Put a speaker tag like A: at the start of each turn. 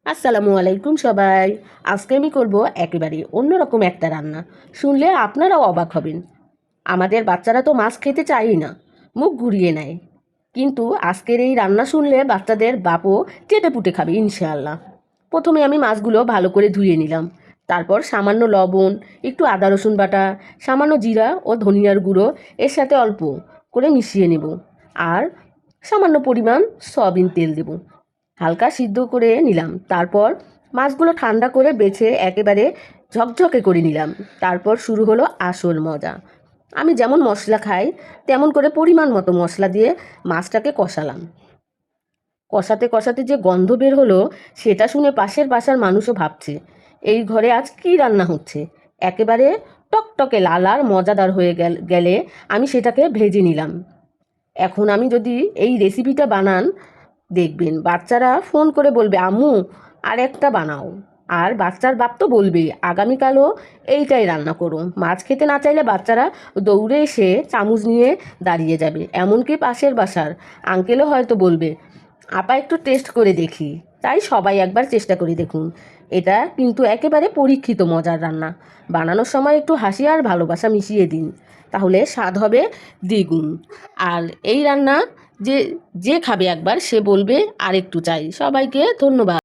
A: আসসালামু আলাইকুম সবাই। আজকে আমি করব একেবারে অন্যরকম একটা রান্না। শুনলে আপনারাও অবাক হবেন। আমাদের বাচ্চারা তো মাছ খেতে চায়ই না, মুখ ঘুরিয়ে নেয়। কিন্তু আজকের এই রান্না শুনলে বাচ্চাদের বাপও চেটেপুটে খাবে ইনশাআল্লাহ। প্রথমে আমি মাছগুলো ভালো করে ধুয়ে নিলাম। তারপর সামান্য লবণ, একটু আদা রসুন বাটা, সামান্য জিরা ও ধনিয়ার গুঁড়ো এর সাথে অল্প করে মিশিয়ে নেব। আর সামান্য পরিমাণ সয়াবিন তেল দেব। হালকা সিদ্ধ করে নিলাম। তারপর মাছগুলো ঠান্ডা করে বেছে একেবারে ঝকঝকে করে নিলাম। তারপর শুরু হলো আসল মজা। আমি যেমন মশলা খাই তেমন করে পরিমাণ মতো মশলা দিয়ে মাছটাকে কষালাম। কষাতে কষাতে যে গন্ধ বের হলো সেটা শুনে পাশের বাসার মানুষও ভাবছে এই ঘরে আজ কী রান্না হচ্ছে। একেবারে টকটকে লাল আর মজাদার হয়ে গেলে আমি সেটাকে ভেজে নিলাম। এখন আমি যদি এই রেসিপিটা বানান, দেখবেন বাচ্চারা ফোন করে বলবে আম্মু আর একটা বানাও। আর বাচ্চার বাপ তো বলবেই আগামীকালও এইটাই রান্না করো। মাছ খেতে না চাইলে বাচ্চারা দৌড়ে এসে চামচ নিয়ে দাঁড়িয়ে যাবে। এমনকি পাশের বাসার আঙ্কেলও হয়তো বলবে আপা একটু টেস্ট করে দেখি। তাই সবাই একবার চেষ্টা করে দেখুন। এটা কিন্তু একেবারে পরীক্ষিত মজার রান্না। বানানোর সময় একটু হাসি আর ভালোবাসা মিশিয়ে দিন, তাহলে স্বাদ হবে দ্বিগুণ। আর এই রান্না যে যে খাবে একবার সে বলবে আর একটু চাই। সবাইকে ধন্যবাদ।